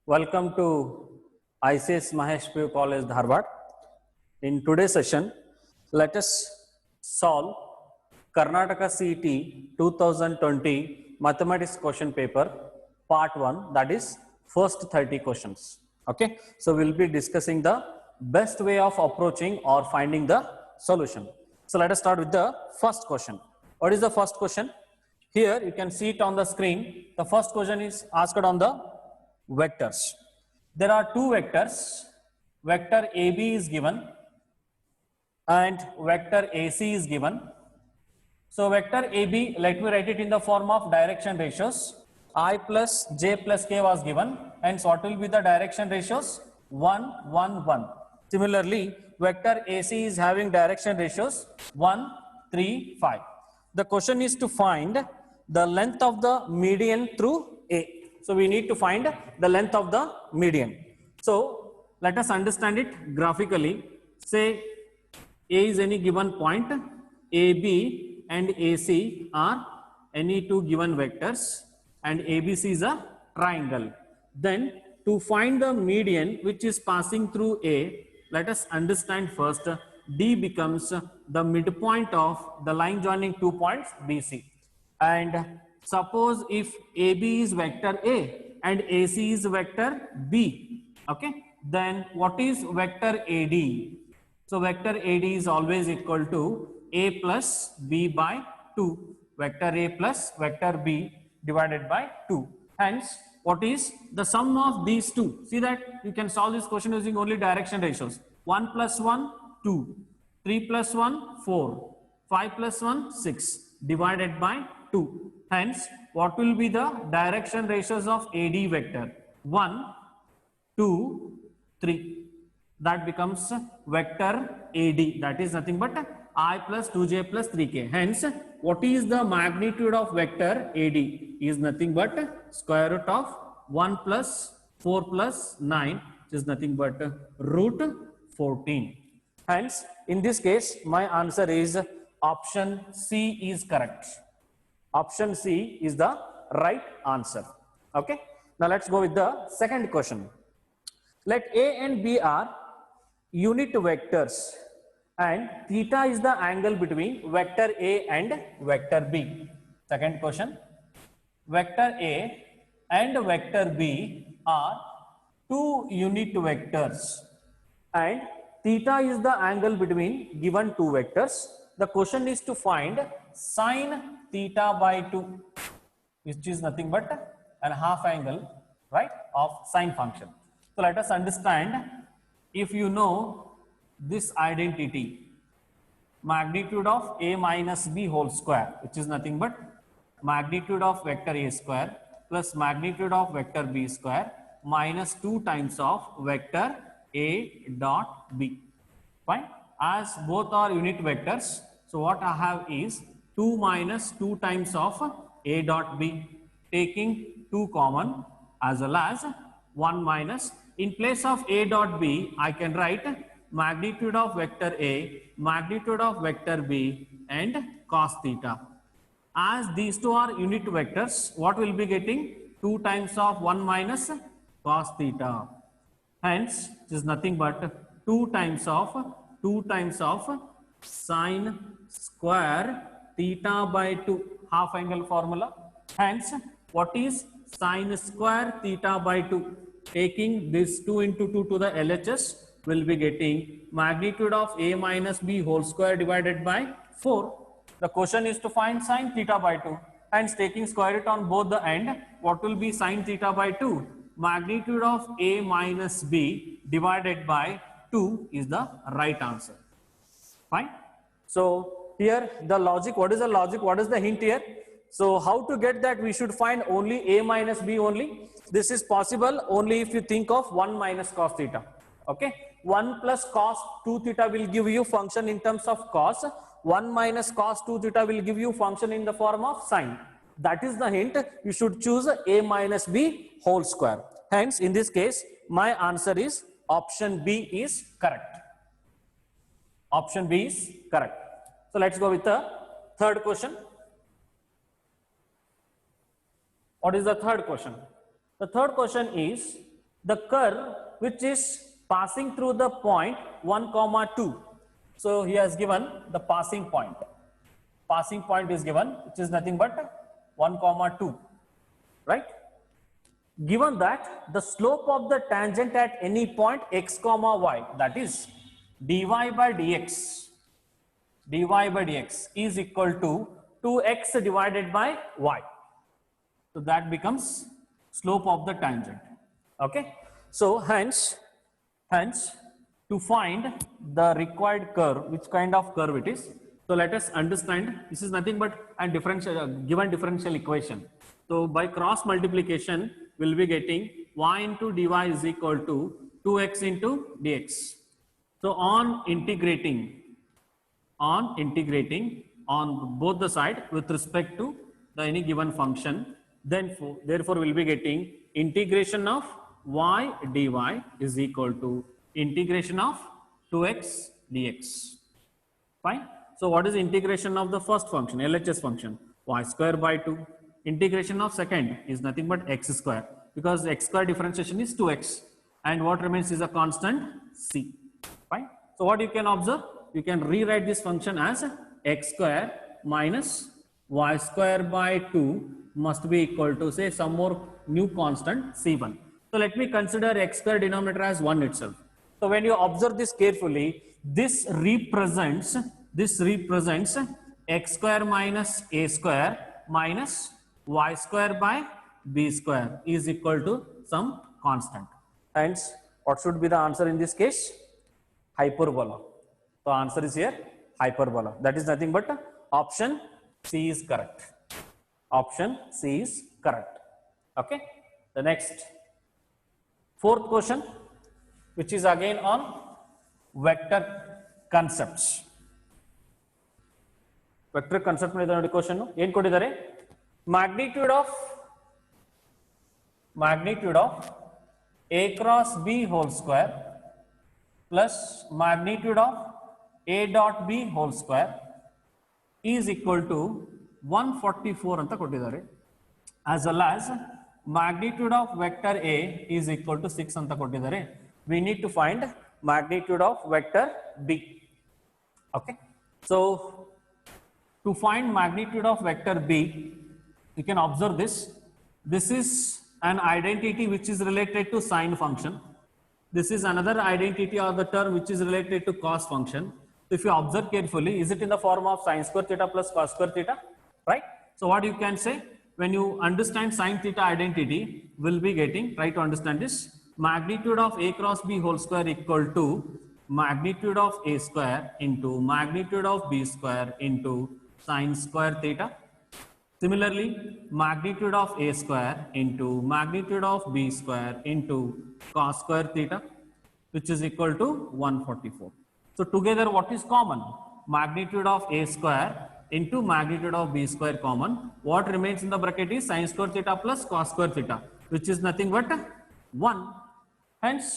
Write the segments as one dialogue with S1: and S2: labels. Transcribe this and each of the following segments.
S1: Welcome to ICS Mahesh P. College, Dharwad. In today's session, let us solve Karnataka CET 2020 Mathematics question paper part 1, that is first 30 questions. Okay, so we'll be discussing the best way of approaching or finding the solution. So let us start with the first question. What is the first question? Here you can see it on the screen. The first question is asked on the vectors. There are two vectors. Vector AB is given and vector AC is given. So vector AB, let me write it in the form of direction ratios. I plus j plus k was given, hence what will be the direction ratios? 1, 1, 1. Similarly, vector AC is having direction ratios 1, 3, 5. The question is to find the length of the median through A. So we need to find the length of the median. So let us understand it graphically. Say A is any given point, AB and AC are any two given vectors, and ABC is a triangle. Then to find the median which is passing through A, let us understand first D becomes the midpoint of the line joining 2 points BC. And suppose if AB is vector A and AC is vector B, okay, then what is vector AD? So vector AD is always equal to A plus B by 2. Vector A plus vector B divided by 2. Hence, what is the sum of these two? See that you can solve this question using only direction ratios. 1 plus 1, 2. 3 plus 1, 4. 5 plus 1, 6. Divided by 2. Hence, what will be the direction ratios of AD vector? 1, 2, 3. That becomes vector AD. That is nothing but I plus 2j plus 3k. Hence, what is the magnitude of vector AD? Is nothing but square root of 1 plus 4 plus 9, which is nothing but root 14. Hence, in this case, my answer is option C is correct. Option C is the right answer. Okay. Now let's go with the second question. Let A and B are unit vectors and theta is the angle between vector A and vector B. Second question. Vector A and vector B are two unit vectors and theta is the angle between given two vectors. The question is to find sine theta by 2, which is nothing but a half angle, right, of sine function. So let us understand. If you know this identity, magnitude of A minus B whole square, which is nothing but magnitude of vector A square plus magnitude of vector B square minus 2 times of vector A dot B. Fine. As both are unit vectors, so what I have is 2 minus 2 times of A dot B, taking 2 common, as well as 1 minus. In place of A dot B, I can write magnitude of vector A, magnitude of vector B, and cos theta. As these two are unit vectors, what will be getting? 2 times of 1 minus cos theta. Hence, it is nothing but 2 times of sine square theta by 2, half angle formula. Hence, what is sine square theta by 2? Taking this 2 into 2 to the LHS, will be getting magnitude of A minus B whole square divided by 4. The question is to find sine theta by 2. Hence, taking square root on both the end, what will be sine theta by 2? Magnitude of A minus B divided by 2 is the right answer. Fine. So here the logic, what is the logic? What is the hint here? So how to get that? We should find only A minus B only. This is possible only if you think of 1 minus cos theta. Okay. 1 plus cos 2 theta will give you function in terms of cos. 1 minus cos 2 theta will give you function in the form of sine. That is the hint. You should choose A minus B whole square. Hence, in this case, my answer is option B is correct. Option B is correct. So let's go with the third question. What is the third question? The third question is, the curve which is passing through the point 1 comma 2. So he has given the passing point. Passing point is given, which is nothing but 1 comma 2, right? Given that the slope of the tangent at any point x comma y, that is dy by dx is equal to 2x divided by y. So that becomes slope of the tangent. Okay. So hence to find the required curve, which kind of curve it is. So let us understand, this is nothing but a differential given differential equation. So by cross multiplication, we'll be getting y into dy is equal to 2x into dx. So on integrating on both the side with respect to the any given function, then therefore we'll be getting integration of y dy is equal to integration of 2x dx. Fine. So what is integration of the first function, LHS function? Y square by 2. Integration of second is nothing but x square, because x square differentiation is 2x, and what remains is a constant c. Fine. So what you can observe, you can rewrite this function as x square minus y square by 2 must be equal to, say, some more new constant c1. So let me consider x square denominator as 1 itself. So when you observe this carefully, this represents x square minus a square minus y square by b square is equal to some constant. Hence, what should be the answer in this case? Hyperbola. So answer is here hyperbola. That is nothing but option C is correct. Option C is correct. Okay. The next fourth question, which is again on vector concepts. Vector concept ಮೇಲೆ question ಏನು ಕೊಟ್ಟಿದ್ದಾರೆ? magnitude of a cross b whole square plus magnitude of a dot b whole square is equal to 144 ಅಂತ ಕೊಟ್ಟಿದ್ದಾರೆ, as well as magnitude of vector a is equal to 6 ಅಂತ ಕೊಟ್ಟಿದ್ದಾರೆ. We need to find magnitude of vector b. Okay. So to find magnitude of vector b, you can observe this. This is an identity which is related to sine function. This is another identity or the term which is related to cos function. So if you observe carefully, is it in the form of sine square theta plus cos square theta? Right? So what you can say, when you understand sine theta identity, we'll be getting, try to understand this, magnitude of a cross b whole square equal to magnitude of a square into magnitude of b square into sine square theta. Similarly, magnitude of a square into magnitude of b square into cos square theta, which is equal to 144. So together what is common? Magnitude of a square into magnitude of b square common. What remains in the bracket is sin square theta plus cos square theta, which is nothing but 1. Hence,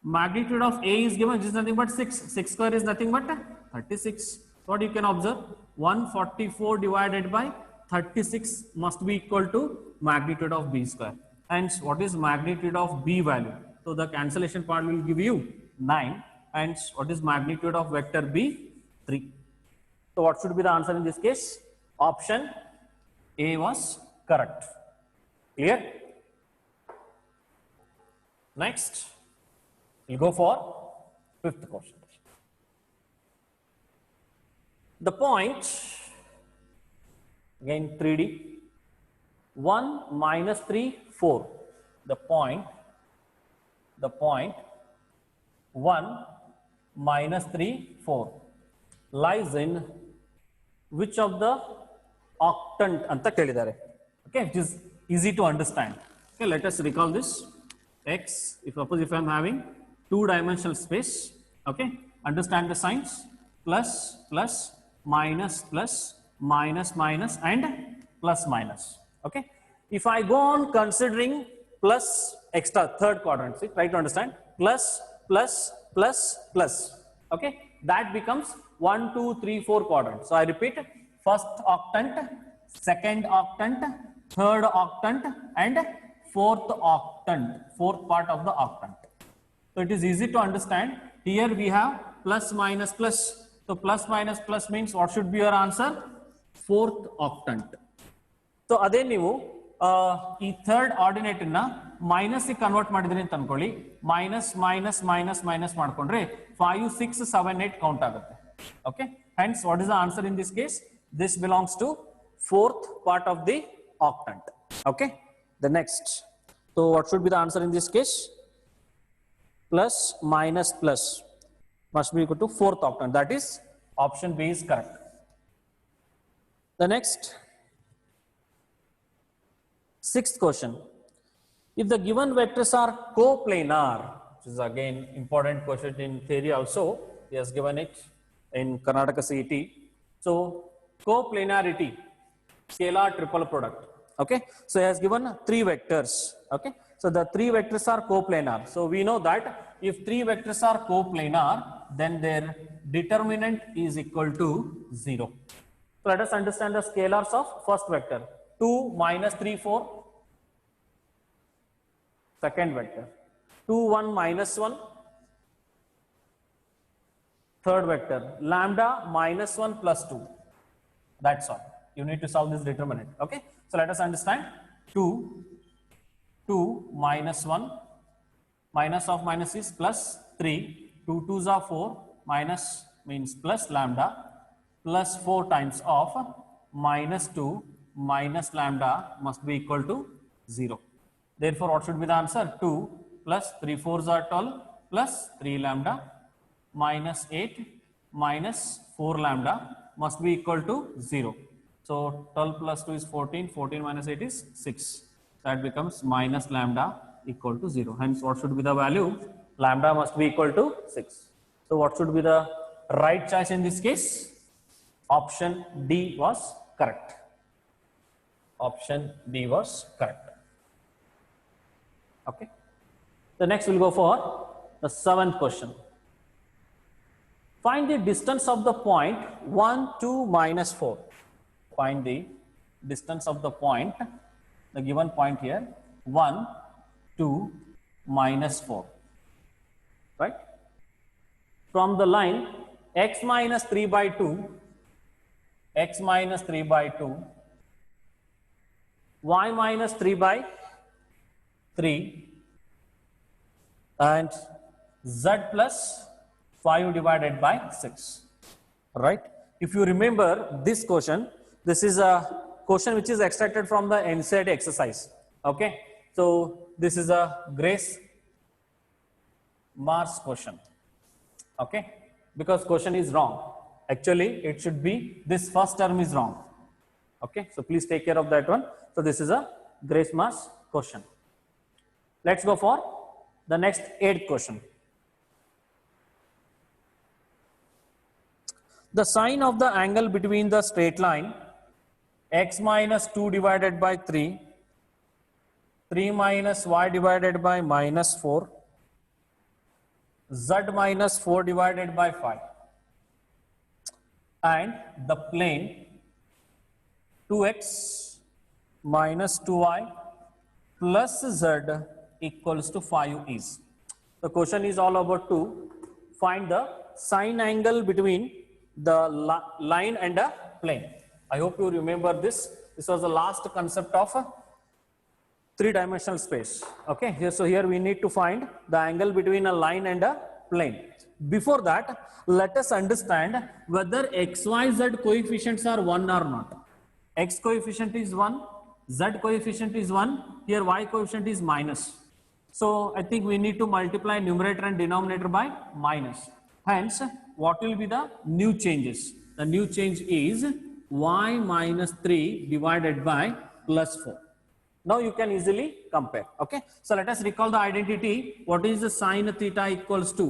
S1: magnitude of a is given, which is nothing but 6. 6 square is nothing but 36. What you can observe? 144 divided by 36 must be equal to magnitude of b square. Hence, what is magnitude of b value? So the cancellation part will give you 9. Hence, what is magnitude of vector b? 3. So what should be the answer in this case? Option A was correct. Clear? Next, we'll go for fifth question. The point, again 3D, 1 minus 3, 4. The point 1 minus 3, 4 lies in which of the octant anta kelidare. Okay, it is easy to understand. Okay, let us recall this. X, if suppose if I am having 2-dimensional space, okay, understand the signs, plus plus minus plus minus minus and plus minus. Okay, if I go on considering plus extra third quadrant, see, try to understand, plus plus plus plus, okay, that becomes 1 2 3 4 quadrants. So I repeat, first octant, second octant, third octant and fourth octant, fourth part of the octant. So it is easy to understand. Here we have plus minus plus. So plus minus plus means what should be your answer? Fourth octant. So ಅದೇ ನೀವು ಈ third ordinate ನ minus convert ಮಾಡಿದ್ರಿ ಅಂತ ಅನ್ಕೊಳ್ಳಿ, minus minus minus minus ಮಾಡ್ಕೊಂಡ್ರೆ 5 6 7 8 count ಆಗುತ್ತೆ. Okay, hence what is the answer in this case? This belongs to fourth part of the octant. Okay, the next, so what should be the answer in this case? Plus minus plus must be equal to fourth octant, that is option B is correct. The next, sixth question. If the given vectors are coplanar, which is again important question in theory also, he has given it in Karnataka CET. So coplanarity, scalar triple product. Okay, so he has given three vectors. Okay, so the three vectors are coplanar. So we know that if three vectors are coplanar, then their determinant is equal to 0. So let us understand the scalars of first vector. 2 minus 3 4, second vector. 2 1 minus 1, third vector. Lambda minus 1 plus 2. That's all. You need to solve this determinant. Okay, so let us understand. 2 minus 1, minus of minus is plus 3, 2 2s are 4, minus means plus lambda, plus 4 times of minus 2 minus lambda must be equal to 0. Therefore, what should be the answer? 2 plus 3 4s are 12 plus 3 lambda minus 8 minus 4 lambda must be equal to 0. So 12 plus 2 is 14, 14 minus 8 is 6. That becomes minus lambda equal to 0. Hence, what should be the value? Lambda must be equal to 6. So what should be the right choice in this case? Option D was correct. Option D was correct. Okay. The next we'll go for the seventh question. Find the distance of the point 1 2 minus 4. Find the distance of the point, the given point here, 1 2 minus 4. Right? From the line x minus 3 by 2, x minus 3 by 2, y minus 3 by 3, and z plus 5 divided by 6. Right? If you remember this question, this is a question which is extracted from the NCERT exercise. Okay, so this is a Grace Mars question. Okay, because question is wrong. Actually, it should be this first term is wrong. Okay, so please take care of that one. So this is a Grace Mars question. Let's go for the next 8th question. The sine of the angle between the straight line x minus 2 divided by 3, 3 minus y divided by minus 4, z minus 4 divided by 5, and the plane 2x minus 2y plus z equals to 5 is. The question is all about to find the sine angle between the line and a plane. I hope you remember this. This was the last concept of a three-dimensional space. Okay, so here we need to find the angle between a line and a plane. Before that, let us understand whether xyz coefficients are 1 or not. X coefficient is 1, z coefficient is 1, here y coefficient is minus. So I think we need to multiply numerator and denominator by minus. Hence, what will be the new changes? The new change is y minus 3 divided by plus 4. Now you can easily compare. Okay, so let us recall the identity. What is the sine theta equals to?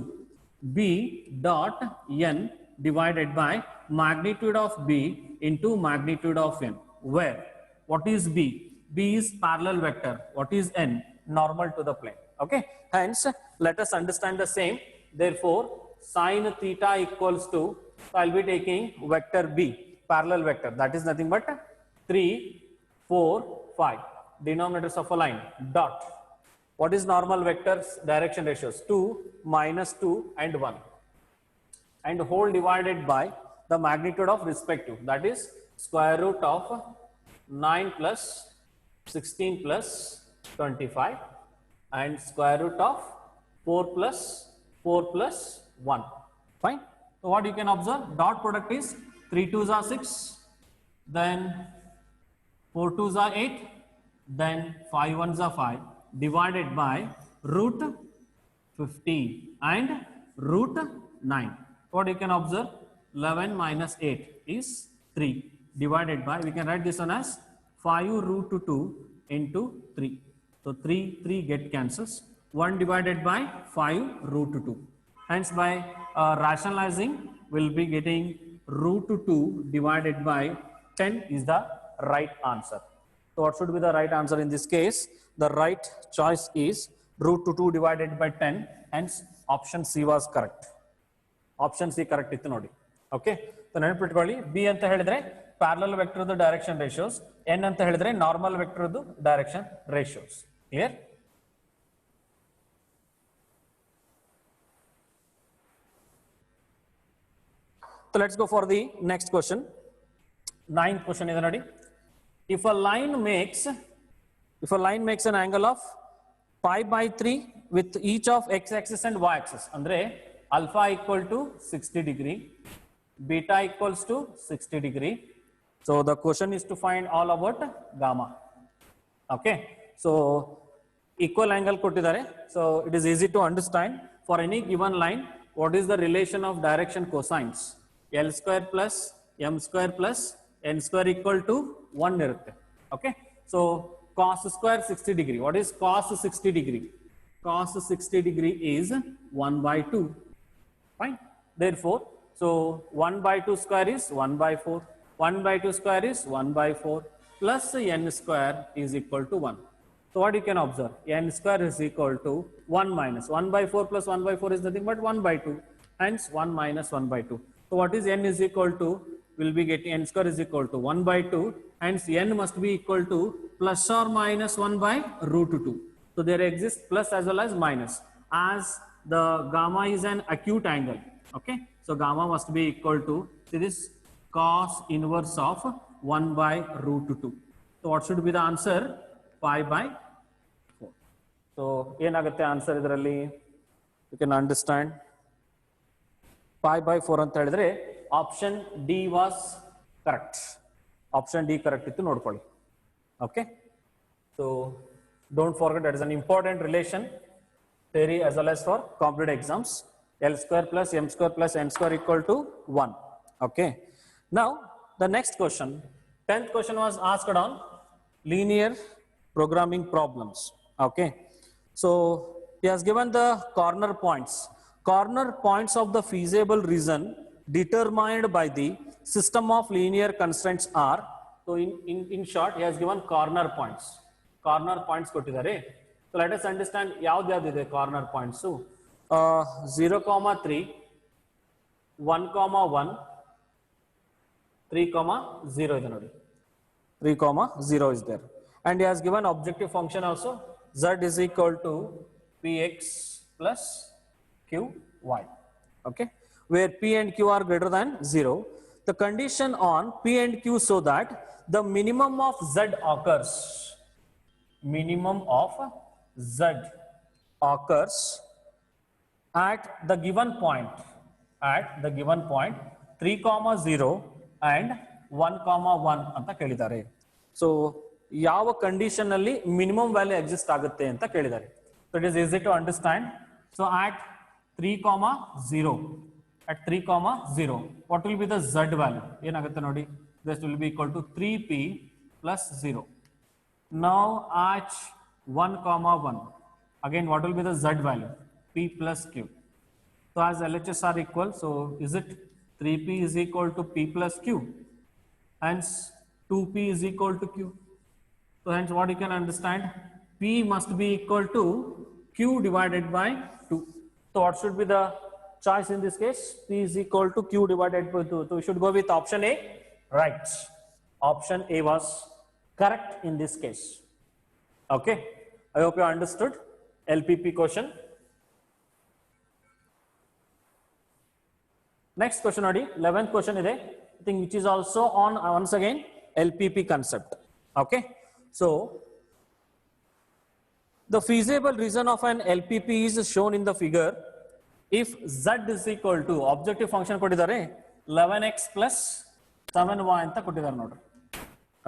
S1: B dot n divided by magnitude of b into magnitude of n. Where? What is b? B is parallel vector. What is n? Normal to the plane. Okay, hence let us understand the same. Therefore, sine theta equals to, so I will be taking vector b, parallel vector, that is nothing but 3 4 5. denominators of a line, dot. What is normal vectors direction ratios? 2, -2 and 1. And whole divided by the magnitude of respective, that is square root of 9 plus 16 plus 25 and square root of 4 plus 1. Fine. So what you can observe, dot product is 3 2s are 6, then 4 2s are 8, then 5 1s are 5, divided by root 15 and root 9. What you can observe, 11 minus 8 is 3, divided by, we can write this one as 5 root 2 into 3. So 3 get cancels, 1 divided by 5 root 2. Hence by rationalizing, we'll be getting root 2 divided by 10 is the right answer. So what should be the right answer in this case? The right choice is root 2 divided by 10, hence option C was correct. Option C correct ittu nodi. Okay. So ನೆನಪಿಟ್ಕೊಳ್ಳಿ, B ಅಂತ ಹೇಳಿದ್ರೆ parallel vector direction ratios, N ಅಂತ ಹೇಳಿದ್ರೆ normal vector direction ratios. Clear? So let's go for the next question. 9th question is already. If a line makes an angle of pi by 3 with each of x-axis and y-axis, andre alpha equal to 60 degree, beta equals to 60 degree. So the question is to find all about gamma. Okay. So equal angle kottidare. So it is easy to understand. For any given line, what is the relation of direction cosines? L square plus m square plus n square equal to 1 irutte. Okay. So cos square 60 degree. What is cos 60 degree? Cos 60 degree is 1 by 2. Fine. Therefore, so 1 by 2 square is 1 by 4. 1 by 2 square is 1 by 4 plus n square is equal to 1. So what you can observe? N square is equal to 1 minus 1 by 4 plus 1 by 4 is nothing but 1 by 2. Hence 1 minus 1 by 2. So what is n is equal to? We'll be getting n square is equal to 1 by 2. Hence n must be equal to plus or minus 1 by root 2. So there exists plus as well as minus. As the gamma is an acute angle. Okay. So gamma must be equal to this cos inverse of 1 by root 2. So what should be the answer? Pi by 4. So ಏನಾಗುತ್ತೆ answer ಇದರಲ್ಲಿ? You can understand. Pi by 4 ಅಂತ ಹೇಳಿದ್ರೆ option D was correct. Option D correct ಇತ್ತು ನೋಡ್ಕೊಳ್ಳಿ. Okay. So don't forget that is an important relation, theory as well as for competitive exams. L square plus m square plus n square equal to 1. Okay. Now the next question, 10th question was asked on linear programming problems. Okay. So he has given the corner points. Corner points of the feasible region determined by the system of linear constraints are. So in short, he has given corner points. Corner points kottidare. So let us understand yav ide corner points. So 0, 3, 1, 1, 3, 0 is nodi. 3, 0 is there. And he has given objective function also. Z is equal to Px plus Qy. Okay. Where P and Q are greater than 0. The condition on P and Q so that the minimum of Z occurs. Minimum of Z occurs at the given point. At the given point 3, 0 and 1, 1 anta kelidare. So ಯಾವ condition ಅಲ್ಲಿ minimum value exist ಆಗುತ್ತೆ ಅಂತ ಕೇಳಿದ್ದಾರೆ. So it is easy to understand. So at 3, 0, at 3, 0, what will be the Z value? ಏನಾಗುತ್ತೆ ನೋಡಿ, this will be equal to 3p plus 0. Now at 1, 1, again what will be the Z value? P plus Q. So as LHS are equal, so is it 3p is equal to p plus q? Hence 2p is equal to q. So hence what you can understand, P must be equal to Q divided by 2. So what should be the choice in this case? P is equal to Q divided by 2. So we should go with option A. Right. Option A was correct in this case. Okay, I hope you understood LPP question. Next question ನೋಡಿ 11th question ಇದೆ, I think, which is also on once again LPP concept. Okay, so the feasible reason of an LPP is shown in the figure if z is equal to objective function ಕೊಟ್ಟಿದ್ದಾರೆ 11x plus 7y ಅಂತ ಕೊಟ್ಟಿದ್ದಾರೆ ನೋಡ್ರಿ.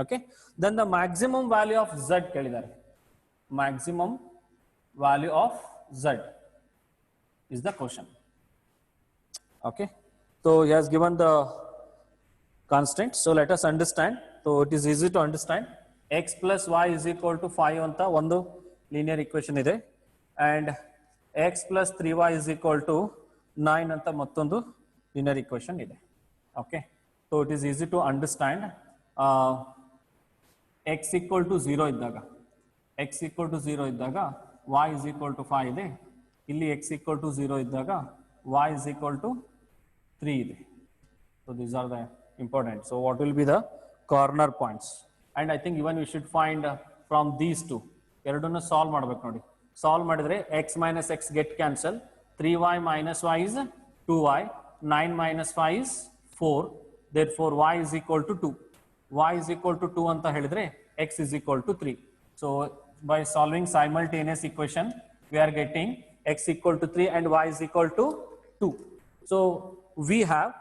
S1: Okay, then the maximum value of z ಕೇಳಿದ್ದಾರೆ, maximum value of z is the question. Okay, so he has given the constraint, so let us understand. So it is easy to understand. X plus y is equal to 5 ಅಂತ ಒಂದು linear equation ಇದೆ, and x plus 3y is equal to 9 ಅಂತ ಮತ್ತೊಂದು linear equation ಇದೆ. Okay, so it is easy to understand. X equal to 0 ಇದ್ದಾಗ, x equal to 0 ಇದ್ದಾಗ y is equal to 5 ಇದೆ, ಇಲ್ಲಿ x equal to 0 ಇದ್ದಾಗ y is equal to 3 ಇದೆ. So these are the important. So what will be the corner points? And I think even we should find from these two. ಎರಡನ್ನು solve ಮಾಡಬೇಕು ನೋಡಿ. Solve ಮಾಡಿದ್ರೆ x minus x get cancel, 3y minus y is 2y, 9 minus 5 is 4, therefore y is equal to 2. y is equal to 2 ಅಂತ ಹೇಳಿದ್ರೆ x is equal to 3. So by solving simultaneous equation we are getting x equal to 3 and y is equal to 2. So we have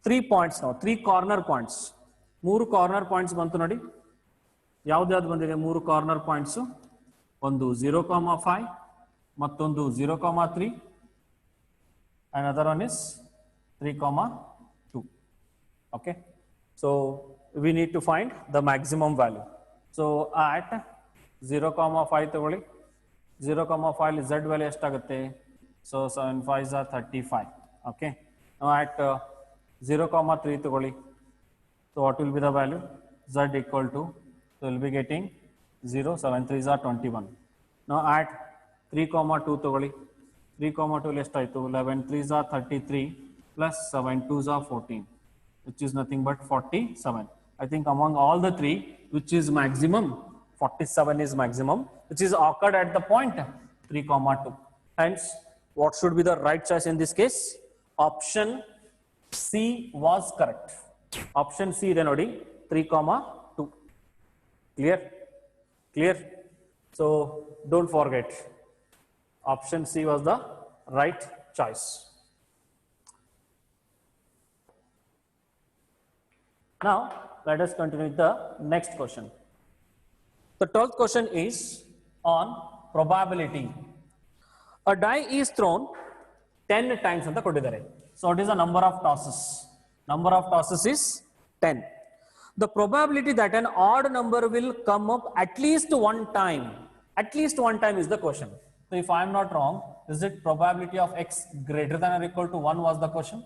S1: 3 points now, 3 corner points. 3 corner points ಬಂತು ನೋಡಿ. ಯಾವ್ದು ಬಂದಿದೆ 3 corner points? ಒಂದು 0,5, ಮತ್ತೊಂದು 0,3, another one is 3,2. Okay, so we need to find the maximum value. So at 0,5 ತಗೊಳ್ಳಿ, 0,5 z value ಎಷ್ಟಾಗುತ್ತೆ? So 7 5s are 35. Okay, now at 0,3 ತಗೊಳ್ಳಿ, so what will be the value? Z equal to, so we'll be getting 0, 7 3s are 21. Now at 3,2 ತಗೊಳ್ಳಿ, 3,2 ಎಷ್ಟಾಯಿತು? 11 3s are 33 plus 7 2s are 14, which is nothing but 47. I think among all the three, which is maximum? 47 is maximum, which is occurred at the point 3,2. Hence, what should be the right choice in this case? Option C was correct. Option C ಇದೆ ನೋಡಿ, 3,2. Clear? So don't forget, option C was the right choice. Now let us continue with the next question. The 12th question is on probability. A die is thrown 10 times ಅಂತ ಕೊಟ್ಟಿದ್ದಾರೆ. So what is the number of tosses? Number of tosses is 10. The probability that an odd number will come up at least one time. At least one time is the question. So if I am not wrong, is it probability of x greater than or equal to 1 was the question?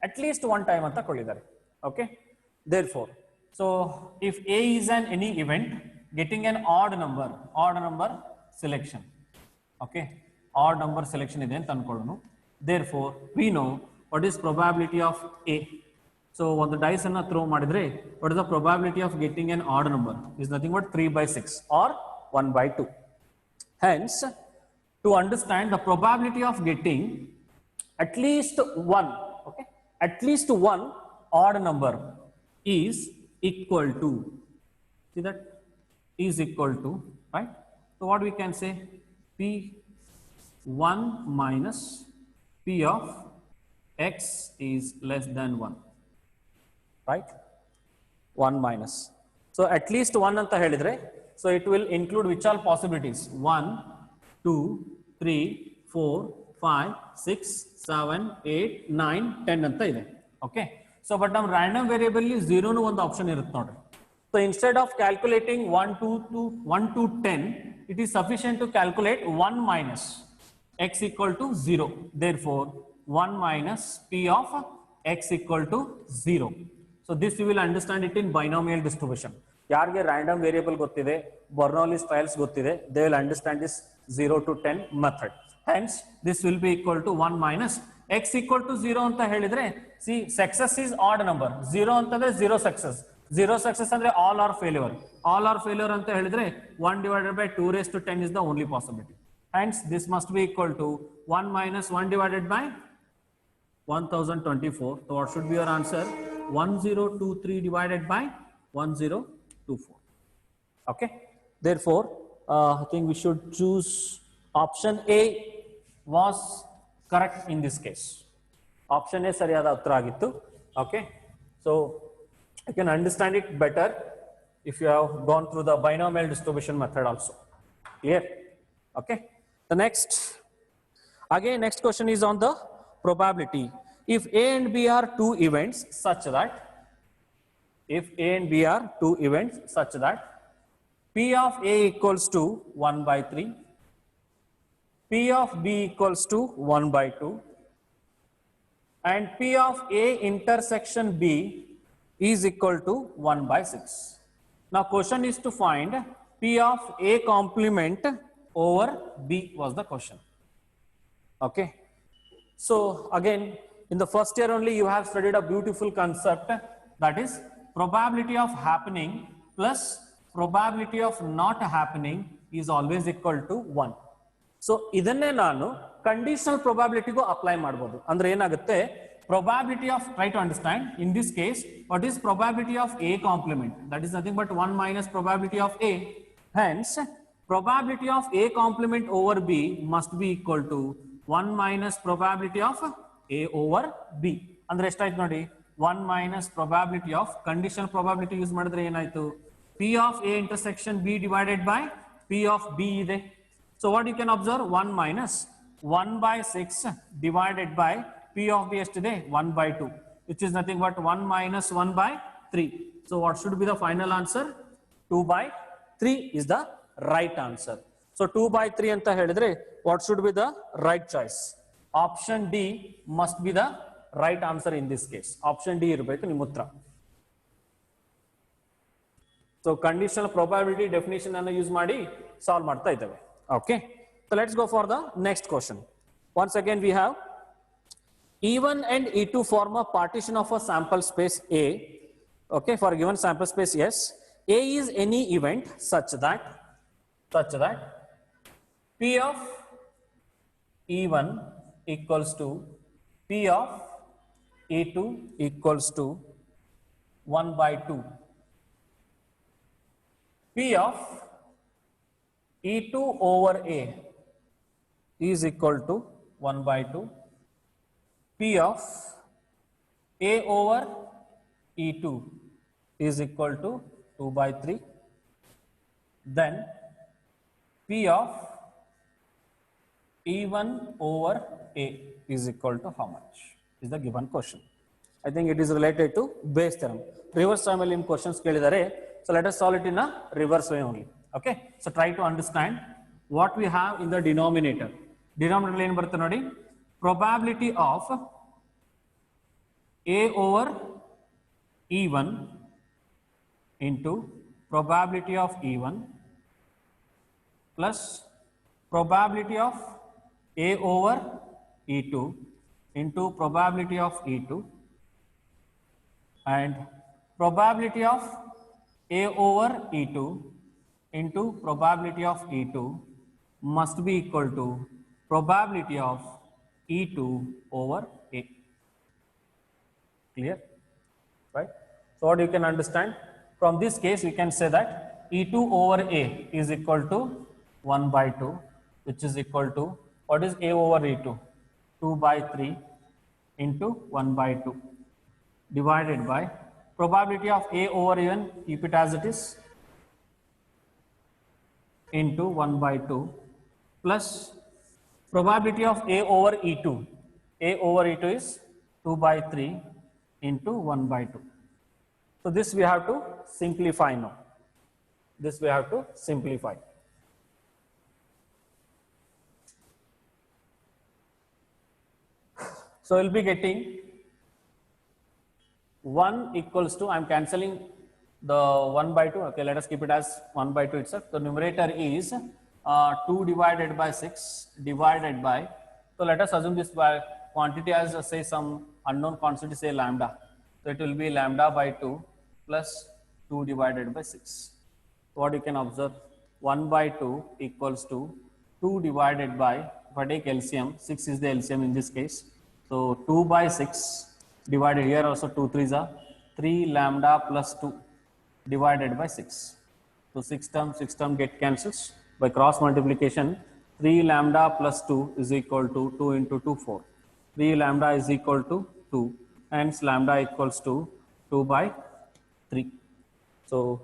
S1: At least one time ಅಂತ ಕೊಟ್ಟಿದ್ದಾರೆ. Okay, therefore, so if A is an any event getting an odd number selection. Okay, odd number selection ಇದೆ ಅಂತ ಅನ್ಕೊಳ್ಳೋಣ. Therefore we know what is probability of A. So ಒಂದು dice ಅನ್ನ throw ಮಾಡಿದ್ರೆ what is the probability of getting an odd number? Is nothing but 3/6 or 1/2. Hence, to understand the probability of getting at least one, okay, at least one odd number is equal to, see that, is equal to, right? So what we can say? P1 minus P of x is less than 1, right? 1 minus. So at least 1 anta helidre, so it will include which all possibilities? 1, 2, 3, 4, 5, 6, 7, 8, 9, 10 anta ide. Okay, so but nam random variable li 0 nu ಒಂದು option irutte nodri. So instead of calculating 1 to 10, it is sufficient to calculate 1 minus x equal to 0. Therefore 1 minus P of x equal to 0. So this you will understand it in binomial distribution. ಯಾರಿಗೆ random variable ಗೊತ್ತಿದೆ, Bernoulli's trials ಗೊತ್ತಿದೆ, they will understand this 0 to 10 method. Hence this will be equal to 1 minus x equal to 0 ಅಂತ ಹೇಳಿದ್ರೆ, see success is odd number, 0 ಅಂತಂದ್ರೆ 0 success. 0 success ಅಂದ್ರೆ all are failure. All are failure ಅಂತ ಹೇಳಿದ್ರೆ 1 divided by 2 raised to 10 is the only possibility. Hence this must be equal to 1 minus 1 divided by 1024. So what should be your answer? 1023 divided by 1024. Okay. Therefore, I think we should choose option A was correct in this case. Option A sariyada uttara agittu. Okay. So you can understand it better if you have gone through the binomial distribution method also. Clear? Okay. The next question is on the probability. If A and B are two events such that P of A equals to 1 by 3, P of B equals to 1 by 2, and P of A intersection B is equal to 1 by 6. Now question is to find P of A complement over B was the question. Okay. So again, in the first year only you have studied a beautiful concept, that is probability of happening plus probability of not happening is always equal to 1. So idanne nanu conditional probability go apply ಮಾಡಬಹುದು. ಅಂದ್ರೆ ಏನಾಗುತ್ತೆ, probability of, try to understand in this case what is probability of A complement, that is nothing but 1 minus probability of A. Hence probability of A complement over B must be equal to 1 minus probability of A over B. ಅಂದ್ರೆ ಎಷ್ಟಾಯ್ತು ನೋಡಿ, 1 minus probability of, conditional probability use ಮಾಡಿದ್ರೆ ಏನಾಯ್ತು, P of A intersection B divided by P of B ಇದೆ. So what you can observe, 1 minus 1 by 6 divided by P of B ಎಷ್ಟಿದೆ, 1 by 2, which is nothing but 1 minus 1 by 3. So what should be the final answer? 2 by 3 is the right answer. So 2 by 3 anta helidre what should be the right choice? Option D must be the right answer in this case. Option D irbeku ನಿಮ್ಮ ಉತ್ತರ. So conditional probability definition ಅನ್ನು use ಮಾಡಿ solve ಮಾಡ್ತಾ ಇದ್ದೇವೆ. Okay. So let's go for the next question. Once again we have E1 and E2 form a partition of a sample space A. Okay, for a given sample space S, A is any event such that P of E1 equals to P of E2 equals to 1 by 2. P of E2 over A is equal to 1 by 2. P of A over E2 is equal to 2 by 3. Then P of E1 over A is equal to how much is the given question. I think it is related to Bayes theorem. Reverse trinomial questions kelidare, so let us solve it in a reverse way only. Okay, so try to understand what we have in the denominator. Denominator ಏನು ಬರುತ್ತೆ ನೋಡಿ, probability of A over E1 into probability of E1 plus probability of A over E2 into probability of E2 and probability of A over E2 into probability of E2 must be equal to probability of E2 over A. Clear? Right? So what you can understand from this case, we can say that E2 over A is equal to 1 by 2, which is equal to, what is A over E2? 2 by 3 into 1 by 2 divided by probability of A over E1, keep it as it is, into 1 by 2 plus probability of A over E2. A over E2 is 2 by 3 into 1 by 2. So this we have to simplify now. This we have to simplify. So we'll be getting 1 equals to, I am cancelling the 1 by 2. Okay, let us keep it as 1 by 2 itself. The numerator is 2 divided by 6 divided by, so let us assume this by quantity as say some unknown quantity, say lambda. So it will be lambda by 2 plus 2 divided by 6. What you can observe, 1 by 2 equals to 2 divided by, if I take LCM, 6 is the LCM in this case. So 2 by 6 divided, here also 2 3s are 3 lambda plus 2 divided by 6. So 6 term get cancels. By cross multiplication, 3 lambda plus 2 is equal to 2 into 2, 4. 3 lambda is equal to 2, hence lambda equals to 2 by 3. So